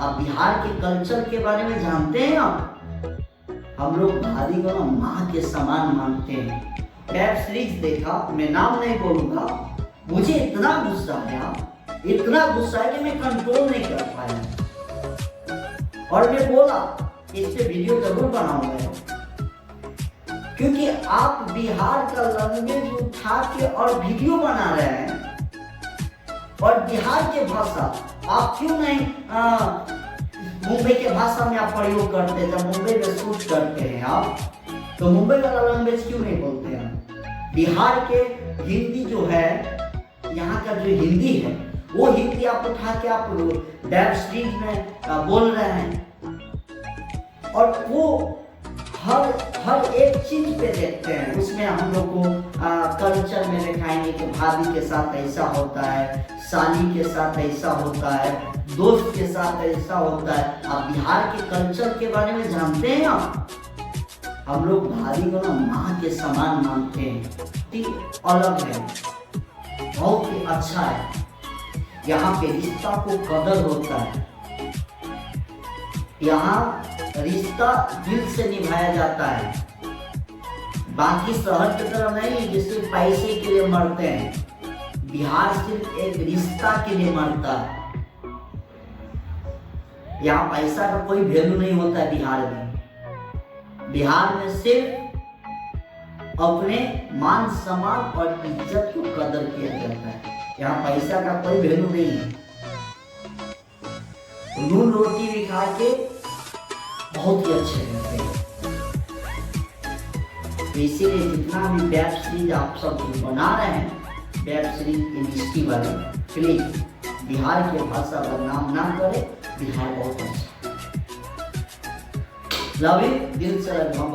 आप बिहार के कल्चर के बारे में जानते हैं? हम लोग भाभी को ना माँ के समान मानते हैं। वेब सीरीज देखा, मैं नाम नहीं बोलूंगा, मुझे इतना गुस्सा आया कि मैं कंट्रोल नहीं कर पाया और मैं बोला इस पे वीडियो जरूर बनाऊंगा, क्योंकि आप बिहार का लैंग्वेज उठा के और वीडियो बना रहे हैं और बिहार के भाषा आप क्यों नहीं मुंबई के भाषा में आप प्रयोग करते? जब मुंबई में शूट करते हैं आप, तो मुंबई वाला लैंग्वेज क्यों नहीं बोलते हैं? बिहार के हिंदी जो है, यहाँ का जो हिंदी है, वो हिंदी आप उठा के आप वेब सीरीज में बोल रहे हैं और वो हर एक चीज पे देखते हैं। उसमें हम लोग को कल्चर में दिखाएंगे कि भाभी के साथ ऐसा होता है, साली के साथ ऐसा होता है, दोस्त के साथ ऐसा होता है। आप बिहार के कल्चर के बारे में जानते हैं? हम लोग भाभी को ना माँ के समान मानते हैं। ठीक अलग है, बहुत ही अच्छा है। यहाँ पे रिश्ता को कदर होता है, यहाँ रिश्ता दिल से निभाया जाता है। बाकी शहर की तरह नहीं कि सिर्फ पैसे के लिए मरते हैं। बिहार सिर्फ एक रिश्ता के लिए मरता है। यहाँ पैसा का कोई वैल्यू नहीं होता है। बिहार में सिर्फ अपने मान सम्मान और इज्जत को कदर किया जाता है। यहाँ पैसा का कोई वैल्यू नहीं है। नून रोटी भी खा के बहुत ही अच्छे रहते हैं। इसीलिए जितना भी वेब सीरीज आप सब बना रहे हैं, वेब सीरीज इंडस्ट्री वाले, प्लीज बिहार के भाषा बदनाम ना करें। बिहार बहुत अच्छा। लव यू, दिल से हम